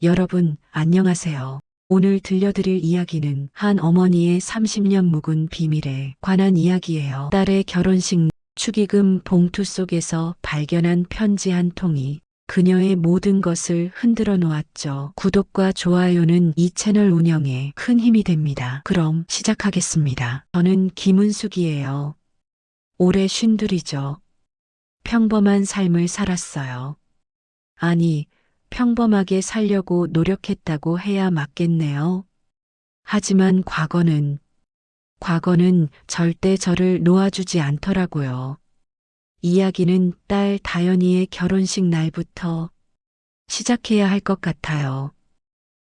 여러분, 안녕하세요. 오늘 들려드릴 이야기는 한 어머니의 30년 묵은 비밀에 관한 이야기예요. 딸의 결혼식 축의금 봉투 속에서 발견한 편지 한 통이 그녀의 모든 것을 흔들어 놓았죠. 구독과 좋아요는 이 채널 운영에 큰 힘이 됩니다. 그럼 시작하겠습니다. 저는 김은숙이에요. 올해 52이죠. 평범한 삶을 살았어요. 아니, 평범하게 살려고 노력했다고 해야 맞겠네요. 하지만 과거는 절대 저를 놓아주지 않더라고요. 이야기는 딸 다연이의 결혼식 날부터 시작해야 할 것 같아요.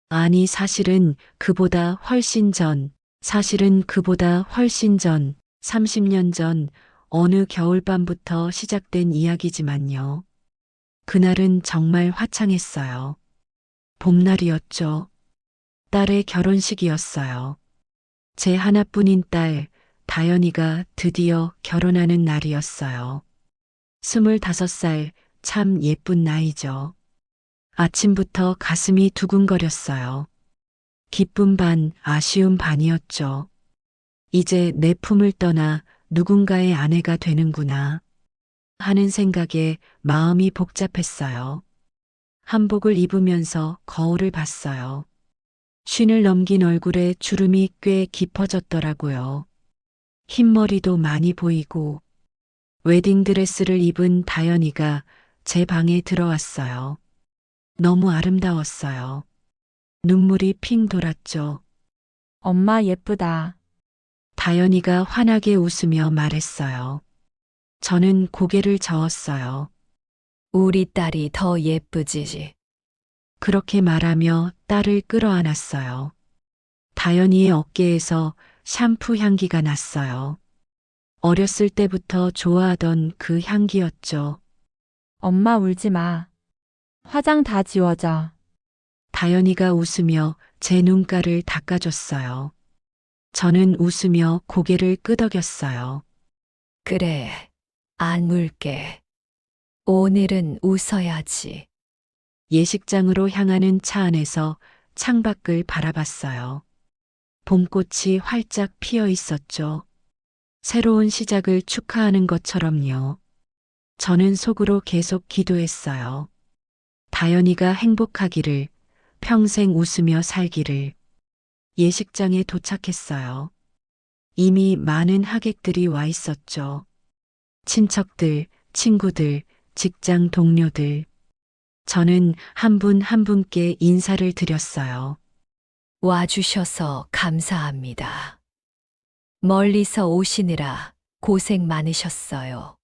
아니, 사실은 그보다 훨씬 전, 30년 전, 어느 겨울밤부터 시작된 이야기지만요. 그날은 정말 화창했어요. 봄날이었죠. 딸의 결혼식이었어요. 제 하나뿐인 딸, 다연이가 드디어 결혼하는 날이었어요. 25살, 참 예쁜 나이죠. 아침부터 가슴이 두근거렸어요. 기쁨 반, 아쉬움 반이었죠. 이제 내 품을 떠나 누군가의 아내가 되는구나 하는 생각에 마음이 복잡했어요. 한복을 입으면서 거울을 봤어요. 쉰을 넘긴 얼굴에 주름이 꽤 깊어졌더라고요. 흰머리도 많이 보이고 웨딩드레스를 입은 다연이가 제 방에 들어왔어요. 너무 아름다웠어요. 눈물이 핑 돌았죠. 엄마 예쁘다. 다연이가 환하게 웃으며 말했어요. 저는 고개를 저었어요. 우리 딸이 더 예쁘지. 그렇게 말하며 딸을 끌어안았어요. 다연이의 어깨에서 샴푸 향기가 났어요. 어렸을 때부터 좋아하던 그 향기였죠. 엄마 울지 마. 화장 다 지워져. 다연이가 웃으며 제 눈가를 닦아줬어요. 저는 웃으며 고개를 끄덕였어요. 그래, 안 울게. 오늘은 웃어야지. 예식장으로 향하는 차 안에서 창밖을 바라봤어요. 봄꽃이 활짝 피어 있었죠. 새로운 시작을 축하하는 것처럼요. 저는 속으로 계속 기도했어요. 다연이가 행복하기를, 평생 웃으며 살기를. 예식장에 도착했어요. 이미 많은 하객들이 와 있었죠. 친척들, 친구들, 직장 동료들. 저는 한 분 한 분께 인사를 드렸어요. 와주셔서 감사합니다. 멀리서 오시느라 고생 많으셨어요.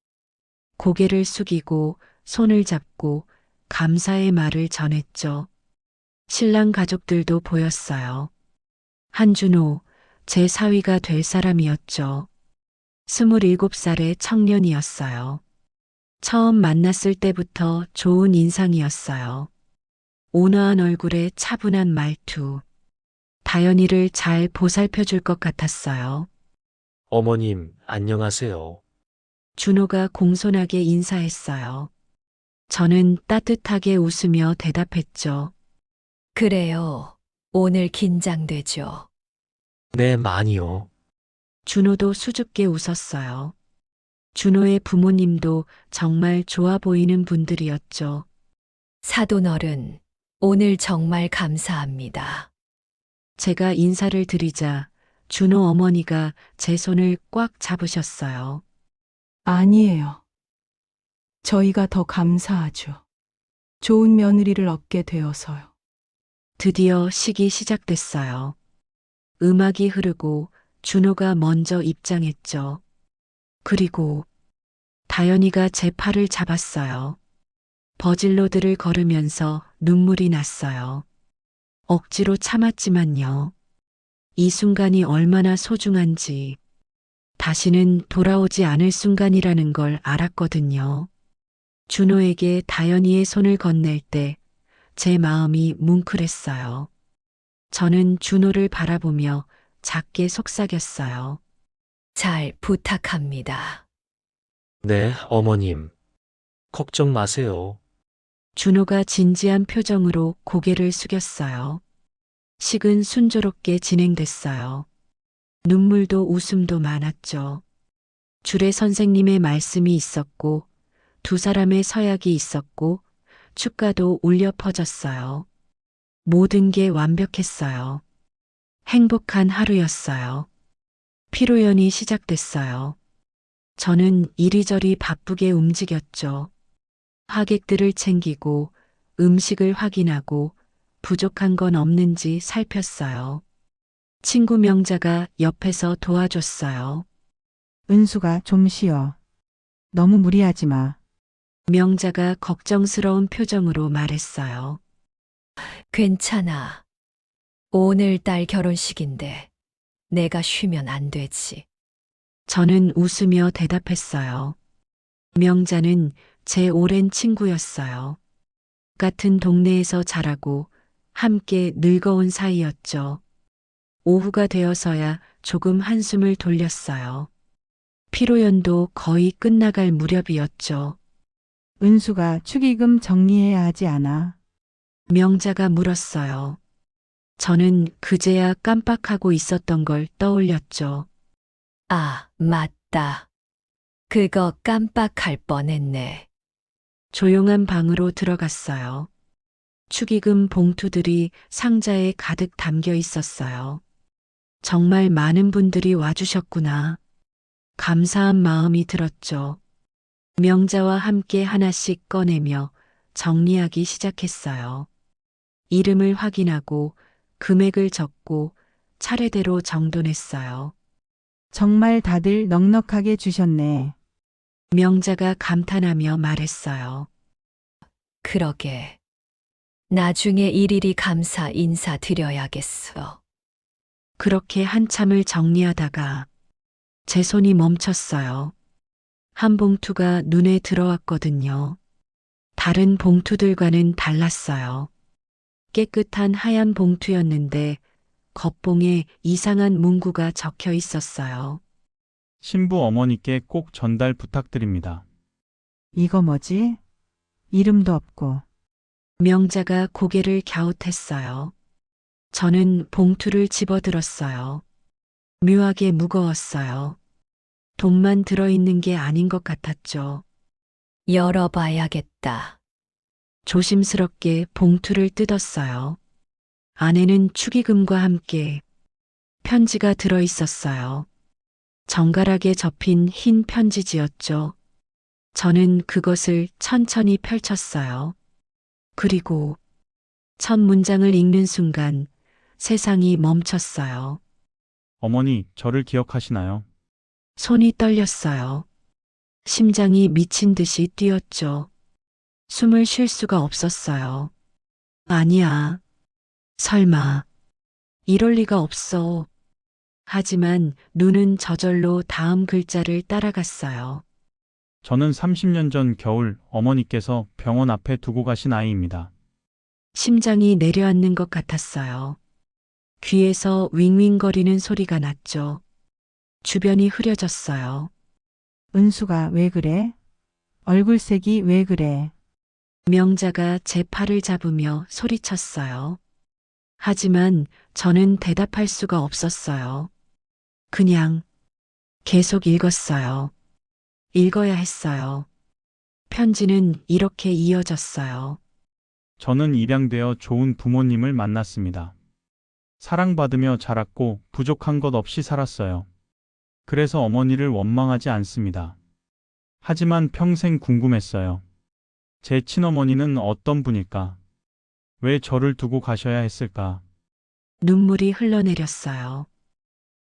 고개를 숙이고 손을 잡고 감사의 말을 전했죠. 신랑 가족들도 보였어요. 한준호, 제 사위가 될 사람이었죠. 27살의 청년이었어요. 처음 만났을 때부터 좋은 인상이었어요. 온화한 얼굴에 차분한 말투. 다연이를 잘 보살펴 줄 것 같았어요. 어머님, 안녕하세요. 준호가 공손하게 인사했어요. 저는 따뜻하게 웃으며 대답했죠. 그래요. 오늘 긴장되죠. 네, 많이요. 준호도 수줍게 웃었어요. 준호의 부모님도 정말 좋아 보이는 분들이었죠. 사돈어른, 오늘 정말 감사합니다. 제가 인사를 드리자 준호 어머니가 제 손을 꽉 잡으셨어요. 아니에요. 저희가 더 감사하죠. 좋은 며느리를 얻게 되어서요. 드디어 식이 시작됐어요. 음악이 흐르고 준호가 먼저 입장했죠. 그리고 다연이가 제 팔을 잡았어요. 버질로드를 걸으면서 눈물이 났어요. 억지로 참았지만요. 이 순간이 얼마나 소중한지, 다시는 돌아오지 않을 순간이라는 걸 알았거든요. 준호에게 다연이의 손을 건넬 때 제 마음이 뭉클했어요. 저는 준호를 바라보며 작게 속삭였어요. 잘 부탁합니다. 네, 어머님. 걱정 마세요. 준호가 진지한 표정으로 고개를 숙였어요. 식은 순조롭게 진행됐어요. 눈물도 웃음도 많았죠. 주례 선생님의 말씀이 있었고, 두 사람의 서약이 있었고, 축가도 울려 퍼졌어요. 모든 게 완벽했어요. 행복한 하루였어요. 피로연이 시작됐어요. 저는 이리저리 바쁘게 움직였죠. 하객들을 챙기고 음식을 확인하고 부족한 건 없는지 살폈어요. 친구 명자가 옆에서 도와줬어요. 은수가 좀 쉬어. 너무 무리하지 마. 명자가 걱정스러운 표정으로 말했어요. 괜찮아. 오늘딸 결혼식인데 내가 쉬면 안 되지. 저는 웃으며 대답했어요. 명자는 제 오랜 친구였어요. 같은 동네에서 자라고 함께 늙어온 사이였죠. 오후가 되어서야 조금 한숨을 돌렸어요. 피로연도 거의 끝나갈 무렵이었죠. 은수가 축의금 정리해야 하지 않아. 명자가 물었어요. 저는 그제야 깜빡하고 있었던 걸 떠올렸죠. 아, 맞다. 그거 깜빡할 뻔했네. 조용한 방으로 들어갔어요. 축의금 봉투들이 상자에 가득 담겨 있었어요. 정말 많은 분들이 와주셨구나. 감사한 마음이 들었죠. 명자와 함께 하나씩 꺼내며 정리하기 시작했어요. 이름을 확인하고 금액을 적고 차례대로 정돈했어요. 정말 다들 넉넉하게 주셨네. 명자가 감탄하며 말했어요. 그러게. 나중에 일일이 감사 인사 드려야겠어. 그렇게 한참을 정리하다가 제 손이 멈췄어요. 한 봉투가 눈에 들어왔거든요. 다른 봉투들과는 달랐어요. 깨끗한 하얀 봉투였는데 겉봉에 이상한 문구가 적혀 있었어요. 신부 어머니께 꼭 전달 부탁드립니다. 이거 뭐지? 이름도 없고. 명자가 고개를 갸웃했어요. 저는 봉투를 집어들었어요. 묘하게 무거웠어요. 돈만 들어있는 게 아닌 것 같았죠. 열어봐야겠다. 조심스럽게 봉투를 뜯었어요. 안에는 축의금과 함께 편지가 들어 있었어요. 정갈하게 접힌 흰 편지지였죠. 저는 그것을 천천히 펼쳤어요. 그리고 첫 문장을 읽는 순간 세상이 멈췄어요. 어머니, 저를 기억하시나요? 손이 떨렸어요. 심장이 미친 듯이 뛰었죠. 숨을 쉴 수가 없었어요. 아니야. 설마. 이럴 리가 없어. 하지만 눈은 저절로 다음 글자를 따라갔어요. 저는 30년 전 겨울 어머니께서 병원 앞에 두고 가신 아이입니다. 심장이 내려앉는 것 같았어요. 귀에서 윙윙거리는 소리가 났죠. 주변이 흐려졌어요. 은수가 왜 그래? 얼굴색이 왜 그래? 명자가 제 팔을 잡으며 소리쳤어요. 하지만 저는 대답할 수가 없었어요. 그냥 계속 읽었어요. 읽어야 했어요. 편지는 이렇게 이어졌어요. 저는 입양되어 좋은 부모님을 만났습니다. 사랑받으며 자랐고 부족한 것 없이 살았어요. 그래서 어머니를 원망하지 않습니다. 하지만 평생 궁금했어요. 제 친어머니는 어떤 분일까? 왜 저를 두고 가셔야 했을까? 눈물이 흘러내렸어요.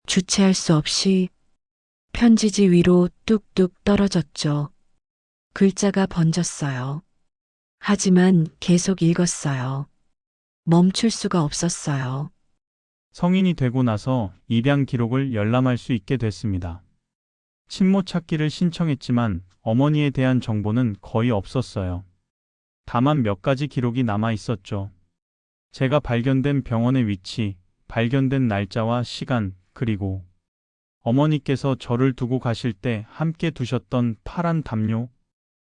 주체할 수 없이 편지지 위로 뚝뚝 떨어졌죠. 글자가 번졌어요. 하지만 계속 읽었어요. 멈출 수가 없었어요. 성인이 되고 나서 입양 기록을 열람할 수 있게 됐습니다. 친모 찾기를 신청했지만 어머니에 대한 정보는 거의 없었어요. 다만 몇 가지 기록이 남아 있었죠. 제가 발견된 병원의 위치, 발견된 날짜와 시간, 그리고 어머니께서 저를 두고 가실 때 함께 두셨던 파란 담요.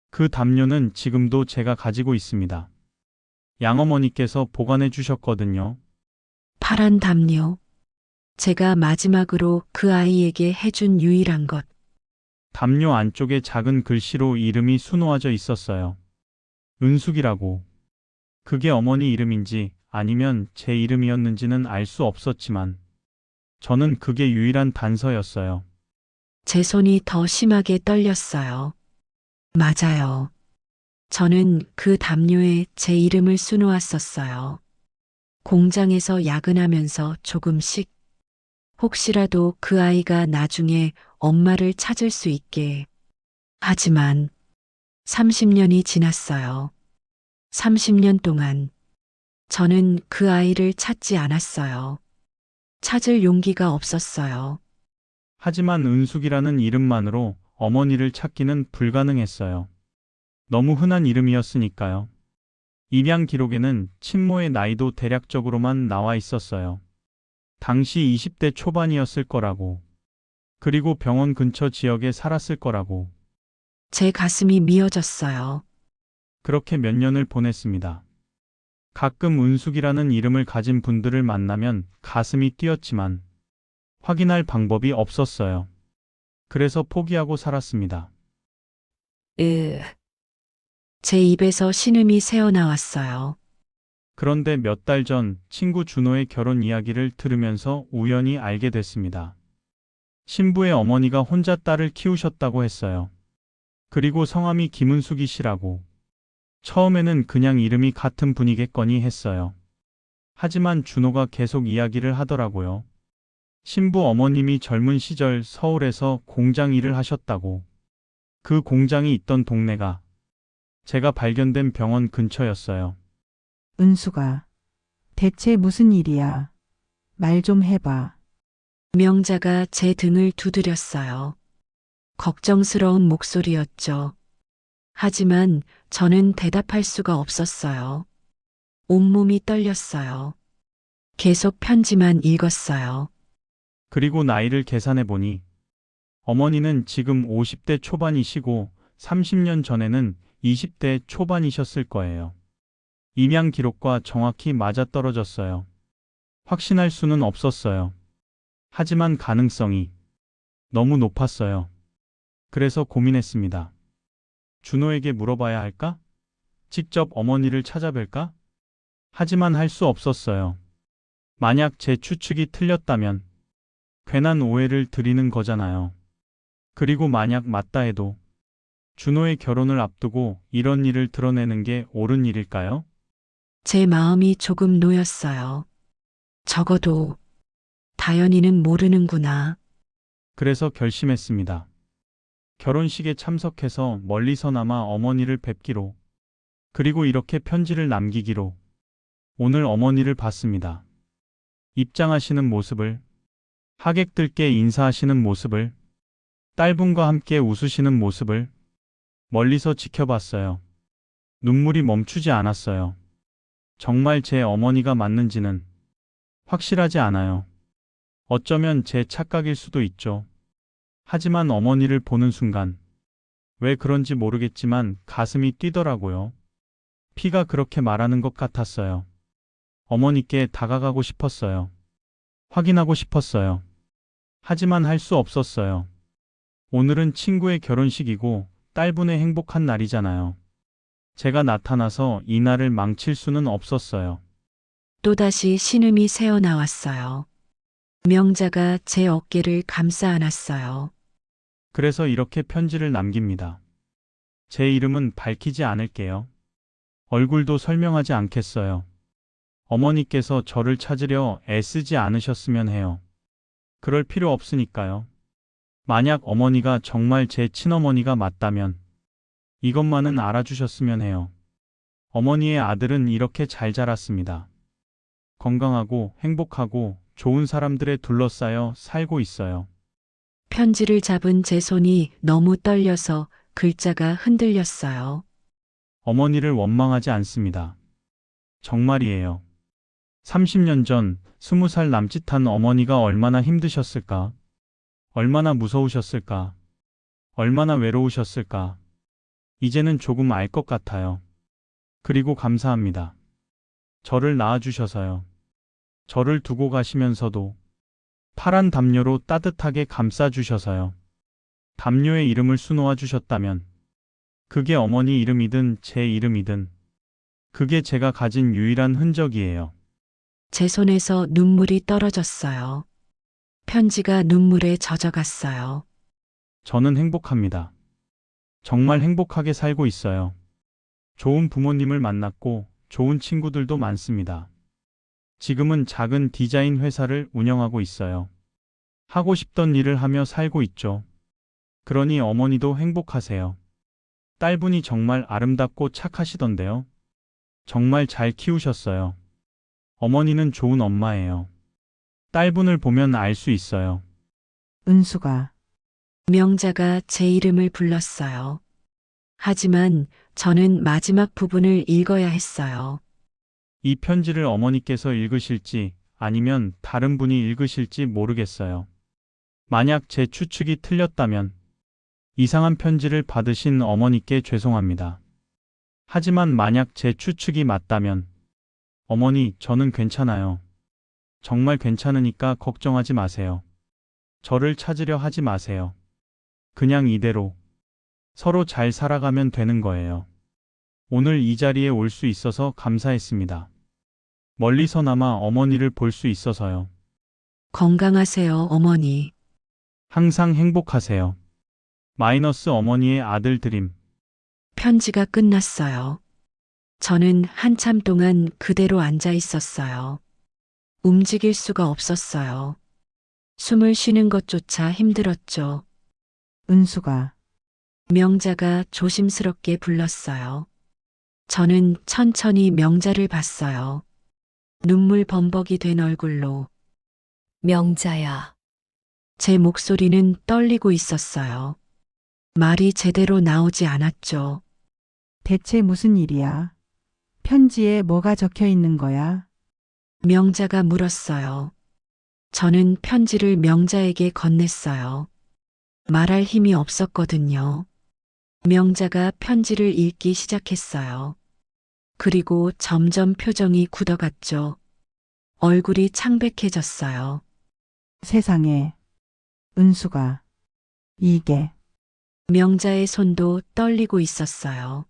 그 담요는 지금도 제가 가지고 있습니다. 양어머니께서 보관해 주셨거든요. 파란 담요. 제가 마지막으로 그 아이에게 해준 유일한 것. 담요 안쪽에 작은 글씨로 이름이 수놓아져 있었어요. 은숙이라고. 그게 어머니 이름인지 아니면 제 이름이었는지는 알 수 없었지만 저는 그게 유일한 단서였어요. 제 손이 더 심하게 떨렸어요. 맞아요. 저는 그 담요에 제 이름을 수놓았었어요. 공장에서 야근하면서 조금씩 혹시라도 그 아이가 나중에 엄마를 찾을 수 있게. 하지만 30년이 지났어요. 30년 동안 저는 그 아이를 찾지 않았어요. 찾을 용기가 없었어요. 하지만 은숙이라는 이름만으로 어머니를 찾기는 불가능했어요. 너무 흔한 이름이었으니까요. 입양 기록에는 친모의 나이도 대략적으로만 나와 있었어요. 당시 20대 초반이었을 거라고. 그리고 병원 근처 지역에 살았을 거라고. 제 가슴이 미어졌어요. 그렇게 몇 년을 보냈습니다. 가끔 은숙이라는 이름을 가진 분들을 만나면 가슴이 뛰었지만 확인할 방법이 없었어요. 그래서 포기하고 살았습니다. 제 입에서 신음이 새어나왔어요. 그런데 몇 달 전 친구 준호의 결혼 이야기를 들으면서 우연히 알게 됐습니다. 신부의 어머니가 혼자 딸을 키우셨다고 했어요. 그리고 성함이 김은숙이 씨라고. 처음에는 그냥 이름이 같은 분이겠거니 했어요. 하지만 준호가 계속 이야기를 하더라고요. 신부 어머님이 젊은 시절 서울에서 공장 일을 하셨다고. 그 공장이 있던 동네가 제가 발견된 병원 근처였어요. 은수가. 대체 무슨 일이야? 말 좀 해봐. 명자가 제 등을 두드렸어요. 걱정스러운 목소리였죠. 하지만 저는 대답할 수가 없었어요. 온몸이 떨렸어요. 계속 편지만 읽었어요. 그리고 나이를 계산해 보니 어머니는 지금 50대 초반이시고 30년 전에는 20대 초반이셨을 거예요. 입양 기록과 정확히 맞아떨어졌어요. 확신할 수는 없었어요. 하지만 가능성이 너무 높았어요. 그래서 고민했습니다. 준호에게 물어봐야 할까? 직접 어머니를 찾아뵐까? 하지만 할 수 없었어요. 만약 제 추측이 틀렸다면 괜한 오해를 드리는 거잖아요. 그리고 만약 맞다 해도 준호의 결혼을 앞두고 이런 일을 드러내는 게 옳은 일일까요? 제 마음이 조금 놓였어요. 적어도 다연이는 모르는구나. 그래서 결심했습니다. 결혼식에 참석해서 멀리서나마 어머니를 뵙기로, 그리고 이렇게 편지를 남기기로. 오늘 어머니를 봤습니다. 입장하시는 모습을, 하객들께 인사하시는 모습을, 딸분과 함께 웃으시는 모습을 멀리서 지켜봤어요. 눈물이 멈추지 않았어요. 정말 제 어머니가 맞는지는 확실하지 않아요. 어쩌면 제 착각일 수도 있죠. 하지만 어머니를 보는 순간 왜 그런지 모르겠지만 가슴이 뛰더라고요. 피가 그렇게 말하는 것 같았어요. 어머니께 다가가고 싶었어요. 확인하고 싶었어요. 하지만 할 수 없었어요. 오늘은 친구의 결혼식이고 딸분의 행복한 날이잖아요. 제가 나타나서 이 날을 망칠 수는 없었어요. 또다시 신음이 새어나왔어요. 명자가 제 어깨를 감싸 안았어요. 그래서 이렇게 편지를 남깁니다. 제 이름은 밝히지 않을게요. 얼굴도 설명하지 않겠어요. 어머니께서 저를 찾으려 애쓰지 않으셨으면 해요. 그럴 필요 없으니까요. 만약 어머니가 정말 제 친어머니가 맞다면 이것만은 알아주셨으면 해요. 어머니의 아들은 이렇게 잘 자랐습니다. 건강하고 행복하고 좋은 사람들에 둘러싸여 살고 있어요. 편지를 잡은 제 손이 너무 떨려서 글자가 흔들렸어요. 어머니를 원망하지 않습니다. 정말이에요. 30년 전 20살 남짓한 어머니가 얼마나 힘드셨을까? 얼마나 무서우셨을까? 얼마나 외로우셨을까? 이제는 조금 알 것 같아요. 그리고 감사합니다. 저를 낳아주셔서요. 저를 두고 가시면서도 파란 담요로 따뜻하게 감싸주셔서요. 담요의 이름을 수놓아 주셨다면 그게 어머니 이름이든 제 이름이든 그게 제가 가진 유일한 흔적이에요. 제 손에서 눈물이 떨어졌어요. 편지가 눈물에 젖어갔어요. 저는 행복합니다. 정말 행복하게 살고 있어요. 좋은 부모님을 만났고 좋은 친구들도 많습니다. 지금은 작은 디자인 회사를 운영하고 있어요. 하고 싶던 일을 하며 살고 있죠. 그러니 어머니도 행복하세요. 딸분이 정말 아름답고 착하시던데요. 정말 잘 키우셨어요. 어머니는 좋은 엄마예요. 딸분을 보면 알 수 있어요. 은수가 명자가 제 이름을 불렀어요. 하지만 저는 마지막 부분을 읽어야 했어요. 이 편지를 어머니께서 읽으실지 아니면 다른 분이 읽으실지 모르겠어요. 만약 제 추측이 틀렸다면 이상한 편지를 받으신 어머니께 죄송합니다. 하지만 만약 제 추측이 맞다면 어머니, 저는 괜찮아요. 정말 괜찮으니까 걱정하지 마세요. 저를 찾으려 하지 마세요. 그냥 이대로 서로 잘 살아가면 되는 거예요. 오늘 이 자리에 올 수 있어서 감사했습니다. 멀리서나마 어머니를 볼 수 있어서요. 건강하세요, 어머니. 항상 행복하세요. 마이너스 어머니의 아들 드림. 편지가 끝났어요. 저는 한참 동안 그대로 앉아 있었어요. 움직일 수가 없었어요. 숨을 쉬는 것조차 힘들었죠. 은수가 명자가 조심스럽게 불렀어요. 저는 천천히 명자를 봤어요. 눈물 범벅이 된 얼굴로 명자야, 제 목소리는 떨리고 있었어요. 말이 제대로 나오지 않았죠. 대체 무슨 일이야? 편지에 뭐가 적혀 있는 거야? 명자가 물었어요. 저는 편지를 명자에게 건넸어요. 말할 힘이 없었거든요. 명자가 편지를 읽기 시작했어요. 그리고 점점 표정이 굳어갔죠. 얼굴이 창백해졌어요. 세상에. 은수가 이게 명자의 손도 떨리고 있었어요.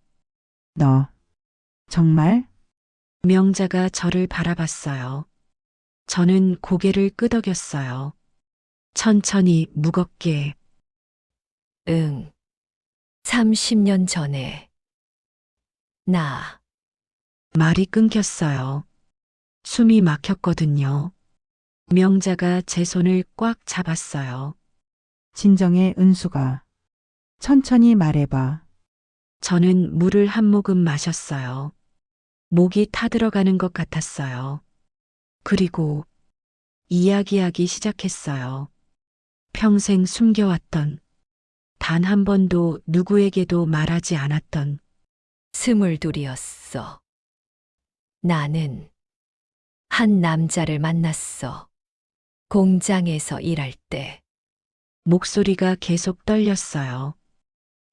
너 정말? 명자가 저를 바라봤어요. 저는 고개를 끄덕였어요. 천천히 무겁게 30년 전에 나 말이 끊겼어요. 숨이 막혔거든요. 명자가 제 손을 꽉 잡았어요. 진정해, 은수가. 천천히 말해봐. 저는 물을 한 모금 마셨어요. 목이 타들어가는 것 같았어요. 그리고 이야기하기 시작했어요. 평생 숨겨왔던, 단 한 번도 누구에게도 말하지 않았던 22이었어. 나는 한 남자를 만났어. 공장에서 일할 때. 목소리가 계속 떨렸어요.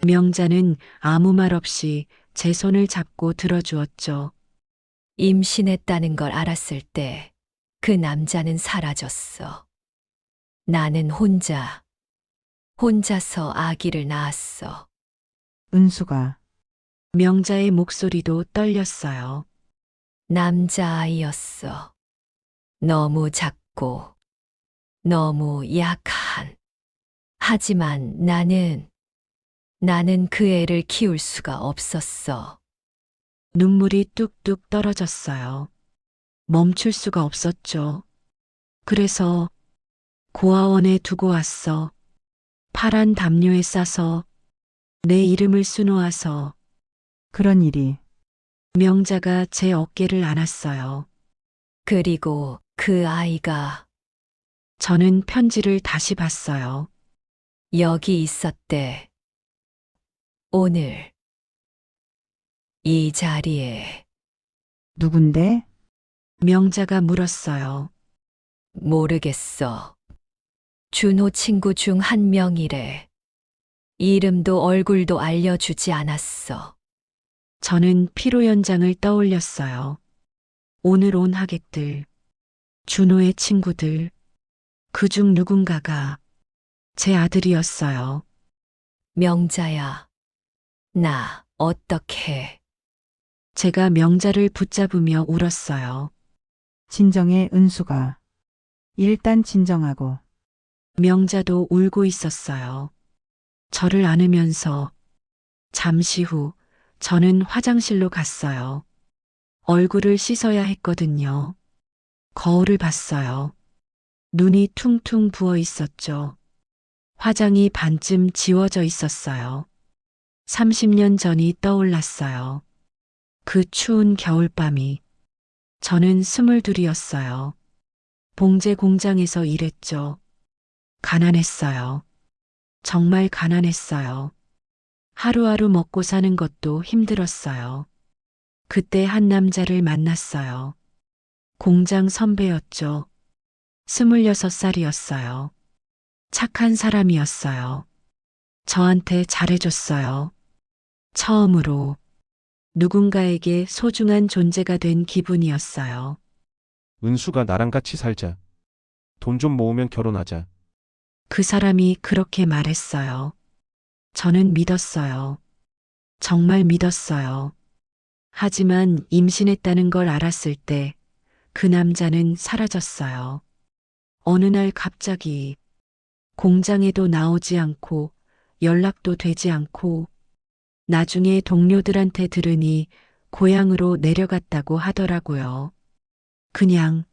명자는 아무 말 없이 제 손을 잡고 들어주었죠. 임신했다는 걸 알았을 때 그 남자는 사라졌어. 나는 혼자서 아기를 낳았어. 은수가 명자의 목소리도 떨렸어요. 남자아이였어. 너무 작고 너무 약한. 하지만 나는 그 애를 키울 수가 없었어. 눈물이 뚝뚝 떨어졌어요. 멈출 수가 없었죠. 그래서 고아원에 두고 왔어. 파란 담요에 싸서 내 이름을 수놓아서 그런 일이 명자가 제 어깨를 안았어요. 그리고 그 아이가 저는 편지를 다시 봤어요. 여기 있었대. 오늘 이 자리에. 누군데? 명자가 물었어요. 모르겠어. 준호 친구 중 한 명이래. 이름도 얼굴도 알려주지 않았어. 저는 피로 연장을 떠올렸어요. 오늘 온 하객들, 준호의 친구들, 그중 누군가가 제 아들이었어요. 명자야. 나 어떻게. 제가 명자를 붙잡으며 울었어요. 진정해, 은수가. 일단 진정하고. 명자도 울고 있었어요. 저를 안으면서 잠시 후 저는 화장실로 갔어요. 얼굴을 씻어야 했거든요. 거울을 봤어요. 눈이 퉁퉁 부어 있었죠. 화장이 반쯤 지워져 있었어요. 30년 전이 떠올랐어요. 그 추운 겨울밤이. 저는 22이었어요. 봉제 공장에서 일했죠. 가난했어요. 정말 가난했어요. 하루하루 먹고 사는 것도 힘들었어요. 그때 한 남자를 만났어요. 공장 선배였죠. 26살이었어요. 착한 사람이었어요. 저한테 잘해줬어요. 처음으로 누군가에게 소중한 존재가 된 기분이었어요. 은수가 나랑 같이 살자. 돈 좀 모으면 결혼하자. 그 사람이 그렇게 말했어요. 저는 믿었어요. 정말 믿었어요. 하지만 임신했다는 걸 알았을 때 그 남자는 사라졌어요. 어느 날 갑자기 공장에도 나오지 않고 연락도 되지 않고 나중에 동료들한테 들으니 고향으로 내려갔다고 하더라고요. 그냥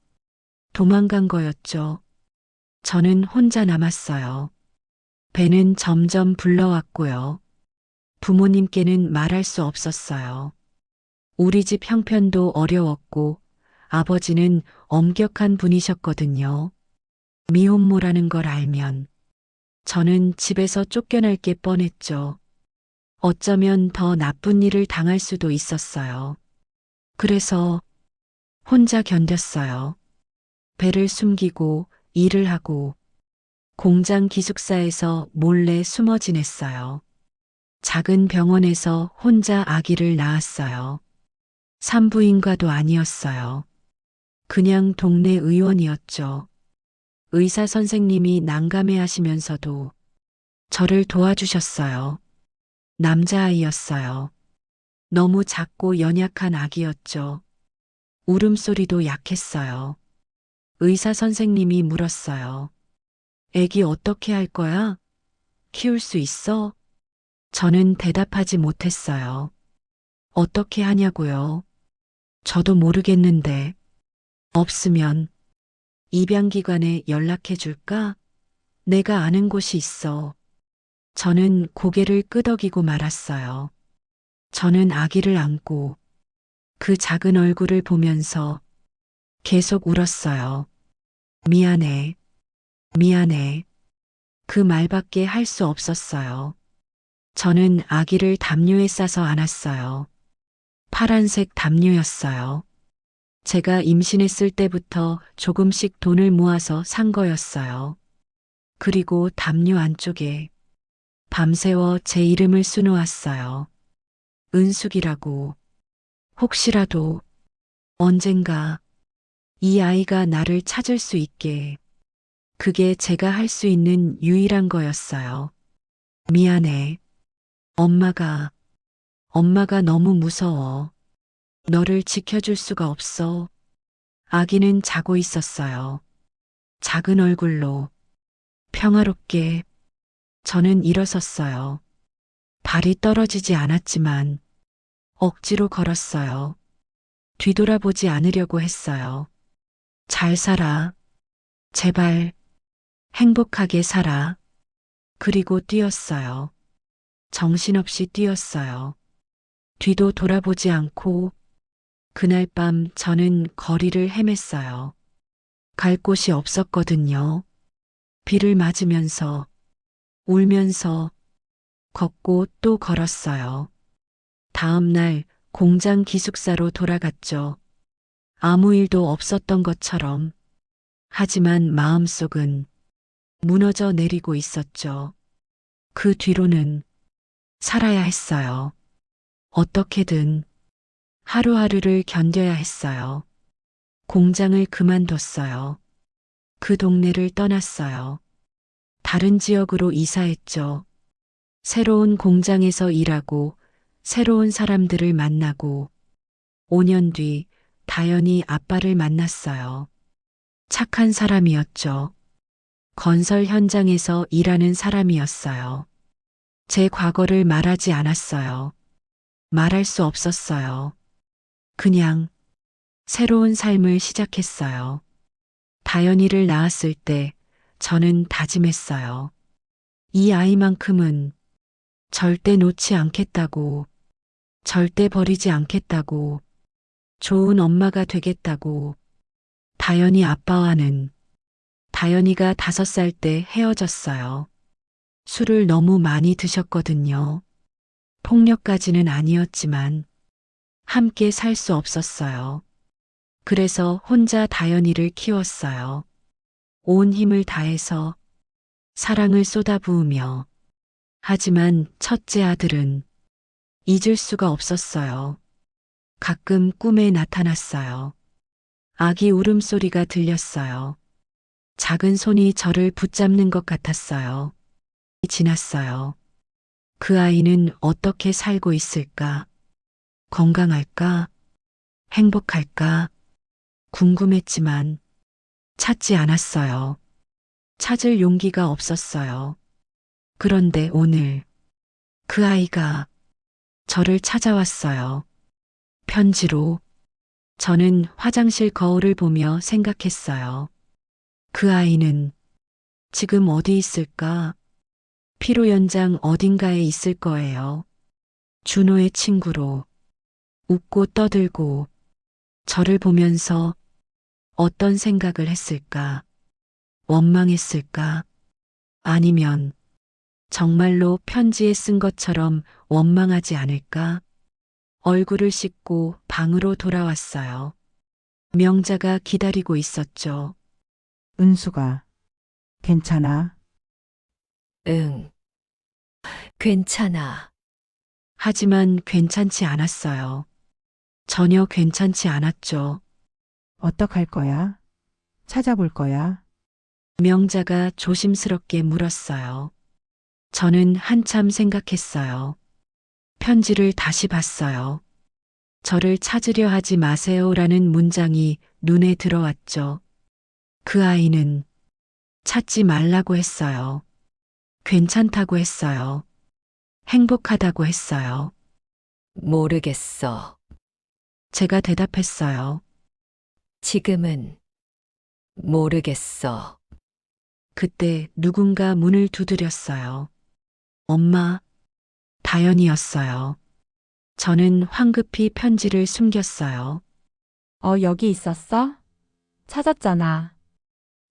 도망간 거였죠. 저는 혼자 남았어요. 배는 점점 불러왔고요. 부모님께는 말할 수 없었어요. 우리 집 형편도 어려웠고 아버지는 엄격한 분이셨거든요. 미혼모라는 걸 알면 저는 집에서 쫓겨날 게 뻔했죠. 어쩌면 더 나쁜 일을 당할 수도 있었어요. 그래서 혼자 견뎠어요. 배를 숨기고 일을 하고 공장 기숙사에서 몰래 숨어 지냈어요. 작은 병원에서 혼자 아기를 낳았어요. 산부인과도 아니었어요. 그냥 동네 의원이었죠. 의사 선생님이 난감해 하시면서도 저를 도와주셨어요. 남자아이였어요. 너무 작고 연약한 아기였죠. 울음소리도 약했어요. 의사 선생님이 물었어요. 애기 어떻게 할 거야? 키울 수 있어? 저는 대답하지 못했어요. 어떻게 하냐고요? 저도 모르겠는데. 없으면 입양기관에 연락해 줄까? 내가 아는 곳이 있어. 저는 고개를 끄덕이고 말았어요. 저는 아기를 안고 그 작은 얼굴을 보면서 계속 울었어요. 미안해. 미안해. 그 말밖에 할 수 없었어요. 저는 아기를 담요에 싸서 안았어요. 파란색 담요였어요. 제가 임신했을 때부터 조금씩 돈을 모아서 산 거였어요. 그리고 담요 안쪽에 밤새워 제 이름을 써놓았어요. 은숙이라고. 혹시라도 언젠가 이 아이가 나를 찾을 수 있게. 그게 제가 할 수 있는 유일한 거였어요. 미안해. 엄마가 너무 무서워. 너를 지켜줄 수가 없어. 아기는 자고 있었어요. 작은 얼굴로 평화롭게. 저는 일어섰어요. 발이 떨어지지 않았지만 억지로 걸었어요. 뒤돌아보지 않으려고 했어요. 잘 살아. 제발 행복하게 살아. 그리고 뛰었어요. 정신없이 뛰었어요. 뒤도 돌아보지 않고 그날 밤 저는 거리를 헤맸어요. 갈 곳이 없었거든요. 비를 맞으면서 울면서 걷고 또 걸었어요. 다음 날 공장 기숙사로 돌아갔죠. 아무 일도 없었던 것처럼. 하지만 마음속은 무너져 내리고 있었죠. 그 뒤로는 살아야 했어요. 어떻게든 하루하루를 견뎌야 했어요. 공장을 그만뒀어요. 그 동네를 떠났어요. 다른 지역으로 이사했죠. 새로운 공장에서 일하고 새로운 사람들을 만나고 5년 뒤 다연이 아빠를 만났어요. 착한 사람이었죠. 건설 현장에서 일하는 사람이었어요. 제 과거를 말하지 않았어요. 말할 수 없었어요. 그냥 새로운 삶을 시작했어요. 다연이를 낳았을 때 저는 다짐했어요. 이 아이만큼은 절대 놓지 않겠다고, 절대 버리지 않겠다고, 좋은 엄마가 되겠다고. 다연이 아빠와는 다연이가 5살 때 헤어졌어요. 술을 너무 많이 드셨거든요. 폭력까지는 아니었지만 함께 살 수 없었어요. 그래서 혼자 다연이를 키웠어요. 온 힘을 다해서 사랑을 쏟아부으며. 하지만 첫째 아들은 잊을 수가 없었어요. 가끔 꿈에 나타났어요. 아기 울음소리가 들렸어요. 작은 손이 저를 붙잡는 것 같았어요. 지났어요. 그 아이는 어떻게 살고 있을까? 건강할까? 행복할까? 궁금했지만 찾지 않았어요. 찾을 용기가 없었어요. 그런데 오늘 그 아이가 저를 찾아왔어요. 편지로. 저는 화장실 거울을 보며 생각했어요. 그 아이는 지금 어디 있을까? 피로 연장 어딘가에 있을 거예요. 준호의 친구로 웃고 떠들고 저를 보면서 어떤 생각을 했을까? 원망했을까? 아니면 정말로 편지에 쓴 것처럼 원망하지 않을까? 얼굴을 씻고 방으로 돌아왔어요. 명자가 기다리고 있었죠. 은수가 괜찮아? 응. 괜찮아. 하지만 괜찮지 않았어요. 전혀 괜찮지 않았죠. 어떡할 거야? 찾아볼 거야? 명자가 조심스럽게 물었어요. 저는 한참 생각했어요. 편지를 다시 봤어요. 저를 찾으려 하지 마세요라는 문장이 눈에 들어왔죠. 그 아이는 찾지 말라고 했어요. 괜찮다고 했어요. 행복하다고 했어요. 모르겠어. 제가 대답했어요. 지금은 모르겠어. 그때 누군가 문을 두드렸어요. 엄마, 다연이었어요. 저는 황급히 편지를 숨겼어요. 여기 있었어? 찾았잖아.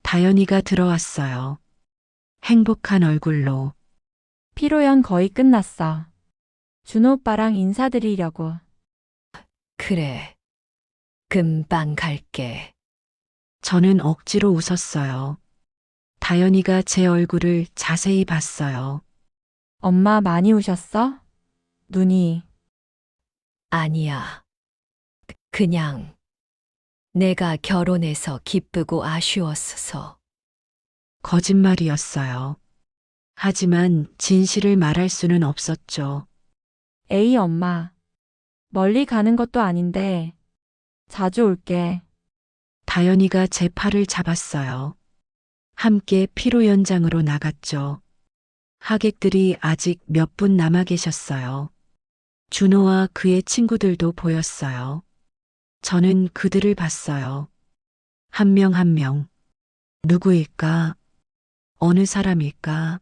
다연이가 들어왔어요. 행복한 얼굴로. 피로연 거의 끝났어. 준호 오빠랑 인사드리려고. 그래. 금방 갈게. 저는 억지로 웃었어요. 다연이가 제 얼굴을 자세히 봤어요. 엄마 많이 우셨어? 눈이. 아니야. 그냥 내가 결혼해서 기쁘고 아쉬웠어서. 거짓말이었어요. 하지만 진실을 말할 수는 없었죠. 에이, 엄마. 멀리 가는 것도 아닌데. 자주 올게. 다연이가 제 팔을 잡았어요. 함께 피로 연장으로 나갔죠. 하객들이 아직 몇 분 남아 계셨어요. 준호와 그의 친구들도 보였어요. 저는 그들을 봤어요. 한 명 한 명. 누구일까? 어느 사람일까?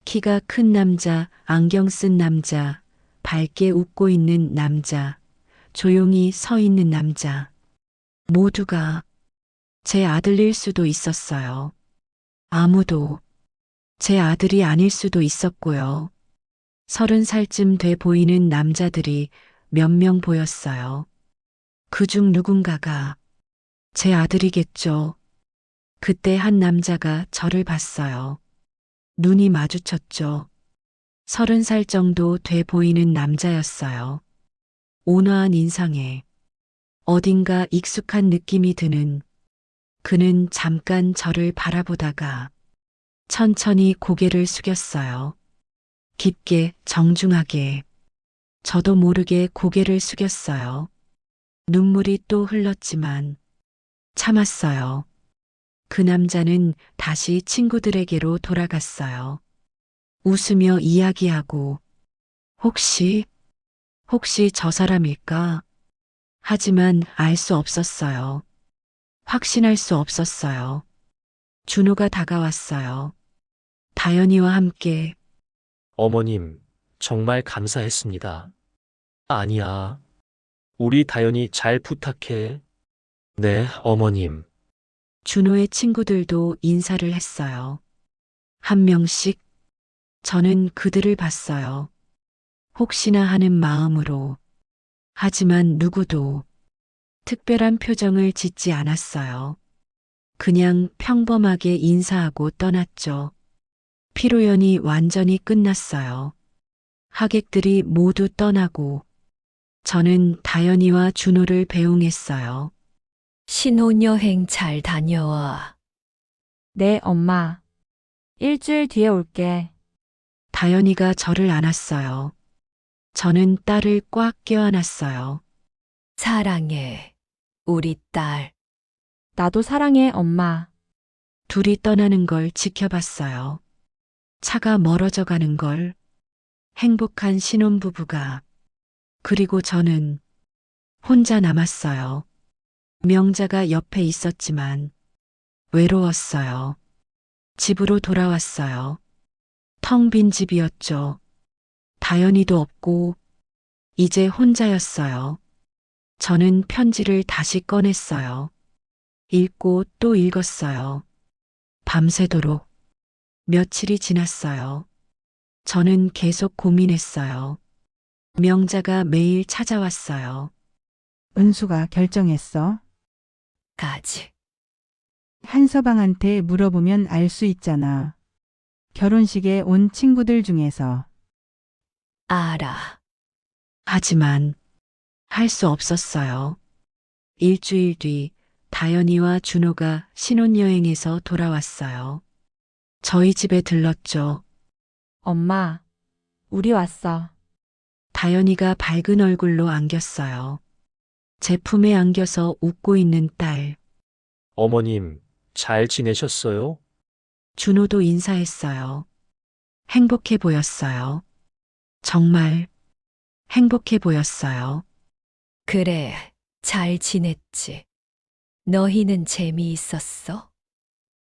키가 큰 남자, 안경 쓴 남자, 밝게 웃고 있는 남자, 조용히 서 있는 남자. 모두가 제 아들일 수도 있었어요. 아무도 제 아들이 아닐 수도 있었고요. 30살쯤 돼 보이는 남자들이 몇 명 보였어요. 그중 누군가가 제 아들이겠죠. 그때 한 남자가 저를 봤어요. 눈이 마주쳤죠. 30살 정도 돼 보이는 남자였어요. 온화한 인상에 어딘가 익숙한 느낌이 드는 그는 잠깐 저를 바라보다가 천천히 고개를 숙였어요. 깊게, 정중하게. 저도 모르게 고개를 숙였어요. 눈물이 또 흘렀지만 참았어요. 그 남자는 다시 친구들에게로 돌아갔어요. 웃으며 이야기하고 혹시 저 사람일까? 하지만 알 수 없었어요. 확신할 수 없었어요. 준호가 다가왔어요. 다연이와 함께 어머님, 정말 감사했습니다. 아니야. 우리 다연이 잘 부탁해. 네, 어머님. 준호의 친구들도 인사를 했어요. 한 명씩. 저는 그들을 봤어요. 혹시나 하는 마음으로. 하지만 누구도 특별한 표정을 짓지 않았어요. 그냥 평범하게 인사하고 떠났죠. 피로연이 완전히 끝났어요. 하객들이 모두 떠나고 저는 다연이와 준호를 배웅했어요. 신혼여행 잘 다녀와. 네, 엄마. 일주일 뒤에 올게. 다연이가 저를 안았어요. 저는 딸을 꽉 껴안았어요. 사랑해. 우리 딸. 나도 사랑해, 엄마. 둘이 떠나는 걸 지켜봤어요. 차가 멀어져 가는 걸. 행복한 신혼부부가. 그리고 저는 혼자 남았어요. 명자가 옆에 있었지만 외로웠어요. 집으로 돌아왔어요. 텅 빈 집이었죠. 다연이도 없고 이제 혼자였어요. 저는 편지를 다시 꺼냈어요. 읽고 또 읽었어요. 밤새도록. 며칠이 지났어요. 저는 계속 고민했어요. 명자가 매일 찾아왔어요. 은수가 결정했어. 가지. 한서방한테 물어보면 알 수 있잖아. 결혼식에 온 친구들 중에서. 알아. 하지만 할 수 없었어요. 일주일 뒤 다연이와 준호가 신혼여행에서 돌아왔어요. 저희 집에 들렀죠. 엄마, 우리 왔어. 다연이가 밝은 얼굴로 안겼어요. 제 품에 안겨서 웃고 있는 딸. 어머님, 잘 지내셨어요? 준호도 인사했어요. 행복해 보였어요. 정말 행복해 보였어요. 그래. 잘 지냈지. 너희는 재미있었어?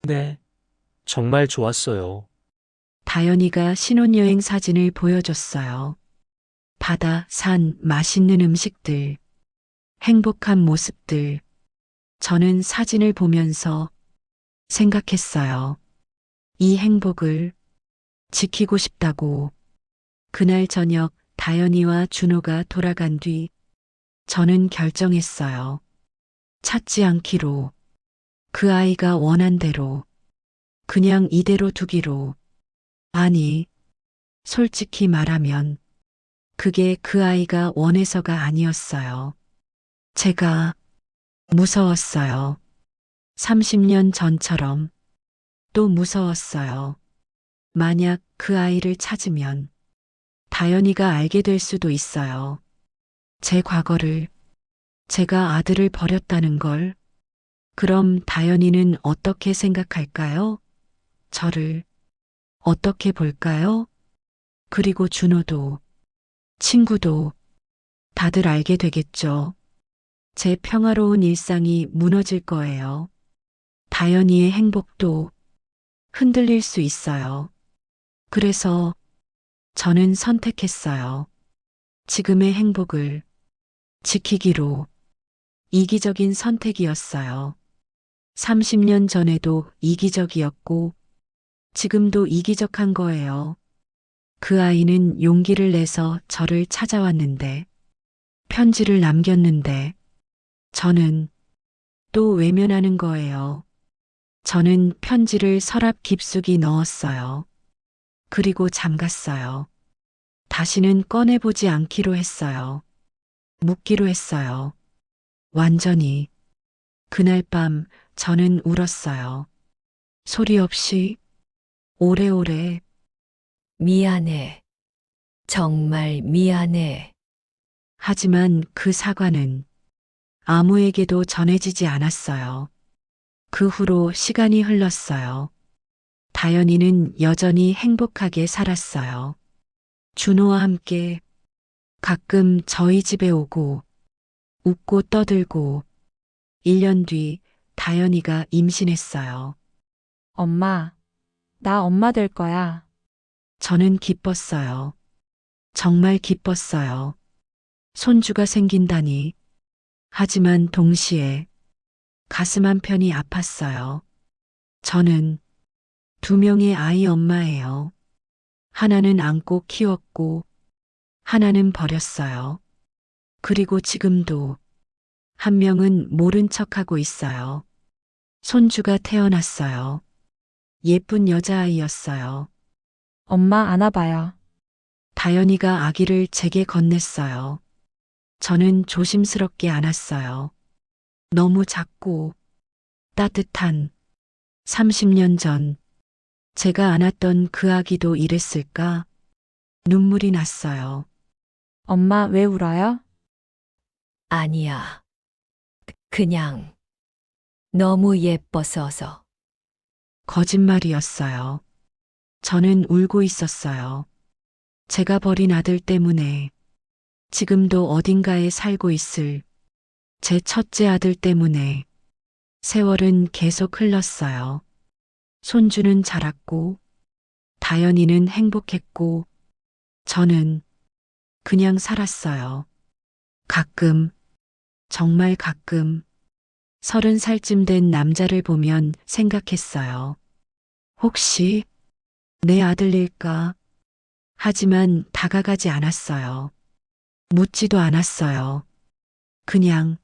네. 정말 좋았어요. 다연이가 신혼여행 사진을 보여줬어요. 바다, 산, 맛있는 음식들, 행복한 모습들. 저는 사진을 보면서 생각했어요. 이 행복을 지키고 싶다고. 그날 저녁 다연이와 준호가 돌아간 뒤 저는 결정했어요. 찾지 않기로. 그 아이가 원한 대로. 그냥 이대로 두기로. 아니, 솔직히 말하면 그게 그 아이가 원해서가 아니었어요. 제가 무서웠어요. 30년 전처럼 또 무서웠어요. 만약 그 아이를 찾으면 다연이가 알게 될 수도 있어요. 제 과거를, 제가 아들을 버렸다는 걸. 그럼 다연이는 어떻게 생각할까요? 저를 어떻게 볼까요? 그리고 준호도, 친구도 다들 알게 되겠죠. 제 평화로운 일상이 무너질 거예요. 다연이의 행복도 흔들릴 수 있어요. 그래서 저는 선택했어요. 지금의 행복을 지키기로. 이기적인 선택이었어요. 30년 전에도 이기적이었고 지금도 이기적한 거예요. 그 아이는 용기를 내서 저를 찾아왔는데, 편지를 남겼는데, 저는 또 외면하는 거예요. 저는 편지를 서랍 깊숙이 넣었어요. 그리고 잠갔어요. 다시는 꺼내보지 않기로 했어요. 묻기로 했어요. 완전히. 그날 밤 저는 울었어요. 소리 없이 오래오래. 미안해. 정말 미안해. 하지만 그 사과는 아무에게도 전해지지 않았어요. 그 후로 시간이 흘렀어요. 다연이는 여전히 행복하게 살았어요. 준호와 함께 가끔 저희 집에 오고 웃고 떠들고 1년 뒤 다연이가 임신했어요. 엄마, 나 엄마 될 거야. 저는 기뻤어요. 정말 기뻤어요. 손주가 생긴다니. 하지만 동시에 가슴 한편이 아팠어요. 저는 2명의 아이 엄마예요. 하나는 안고 키웠고 하나는 버렸어요. 그리고 지금도 한 명은 모른 척하고 있어요. 손주가 태어났어요. 예쁜 여자아이였어요. 엄마 안아봐요. 다연이가 아기를 제게 건넸어요. 저는 조심스럽게 안았어요. 너무 작고 따뜻한 30년 전 제가 안았던 그 아기도 이랬을까? 눈물이 났어요. 엄마 왜 울어요? 아니야. 그냥 너무 예뻐서서. 거짓말이었어요. 저는 울고 있었어요. 제가 버린 아들 때문에, 지금도 어딘가에 살고 있을 제 첫째 아들 때문에 세월은 계속 흘렀어요. 손주는 자랐고, 다연이는 행복했고, 저는 그냥 살았어요. 가끔, 정말 가끔, 30살쯤 된 남자를 보면 생각했어요. 혹시 내 아들일까? 하지만 다가가지 않았어요. 묻지도 않았어요. 그냥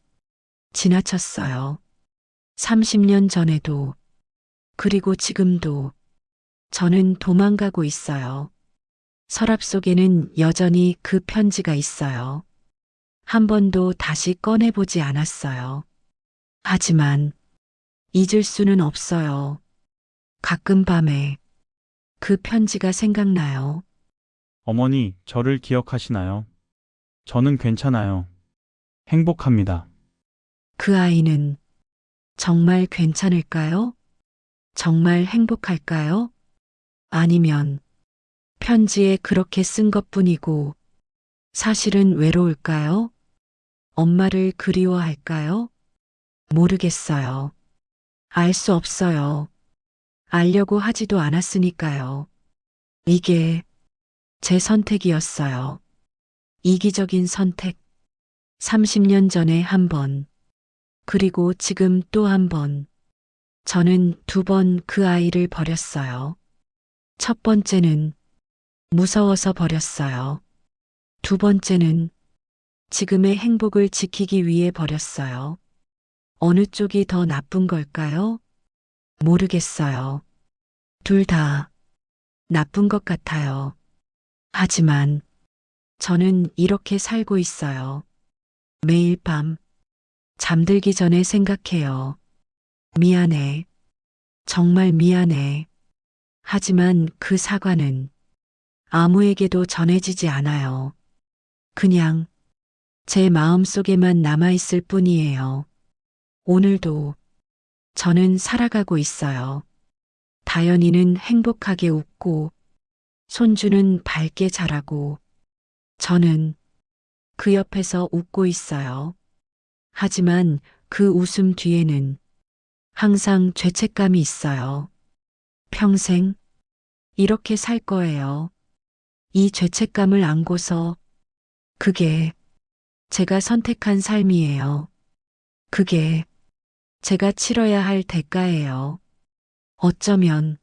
지나쳤어요. 30년 전에도, 그리고 지금도 저는 도망가고 있어요. 서랍 속에는 여전히 그 편지가 있어요. 한 번도 다시 꺼내보지 않았어요. 하지만 잊을 수는 없어요. 가끔 밤에 그 편지가 생각나요. 어머니, 저를 기억하시나요? 저는 괜찮아요. 행복합니다. 그 아이는 정말 괜찮을까요? 정말 행복할까요? 아니면 편지에 그렇게 쓴 것뿐이고 사실은 외로울까요? 엄마를 그리워할까요? 모르겠어요. 알 수 없어요. 알려고 하지도 않았으니까요. 이게 제 선택이었어요. 이기적인 선택. 30년 전에 한 번, 그리고 지금 또 한 번. 저는 2번 그 아이를 버렸어요. 첫 번째는 무서워서 버렸어요. 2번째는 지금의 행복을 지키기 위해 버렸어요. 어느 쪽이 더 나쁜 걸까요? 모르겠어요. 둘 다 나쁜 것 같아요. 하지만 저는 이렇게 살고 있어요. 매일 밤 잠들기 전에 생각해요. 미안해. 정말 미안해. 하지만 그 사과는 아무에게도 전해지지 않아요. 그냥 제 마음속에만 남아있을 뿐이에요. 오늘도 저는 살아가고 있어요. 다연이는 행복하게 웃고, 손주는 밝게 자라고, 저는 그 옆에서 웃고 있어요. 하지만 그 웃음 뒤에는 항상 죄책감이 있어요. 평생 이렇게 살 거예요. 이 죄책감을 안고서 그게 제가 선택한 삶이에요. 그게 제가 치러야 할 대가예요. 어쩌면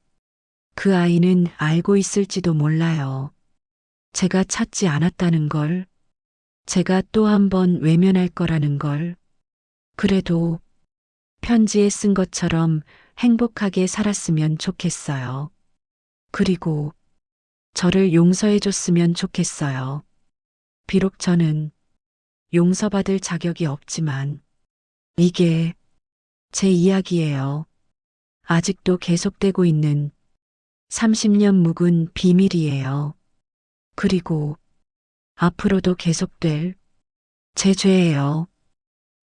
그 아이는 알고 있을지도 몰라요. 제가 찾지 않았다는 걸, 제가 또 한 번 외면할 거라는 걸. 그래도 편지에 쓴 것처럼 행복하게 살았으면 좋겠어요. 그리고 저를 용서해 줬으면 좋겠어요. 비록 저는 용서받을 자격이 없지만 이게 제 이야기예요. 아직도 계속되고 있는 30년 묵은 비밀이에요. 그리고 앞으로도 계속될 제 죄예요.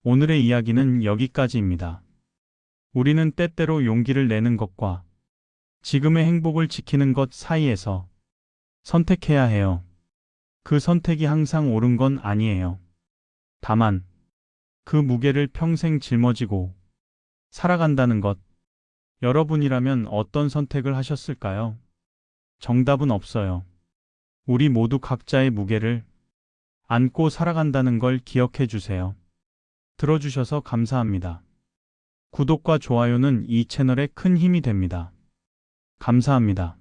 오늘의 이야기는 여기까지입니다. 우리는 때때로 용기를 내는 것과 지금의 행복을 지키는 것 사이에서 선택해야 해요. 그 선택이 항상 옳은 건 아니에요. 다만 그 무게를 평생 짊어지고 살아간다는 것. 여러분이라면 어떤 선택을 하셨을까요? 정답은 없어요. 우리 모두 각자의 무게를 안고 살아간다는 걸 기억해 주세요. 들어주셔서 감사합니다. 구독과 좋아요는 이 채널에 큰 힘이 됩니다. 감사합니다.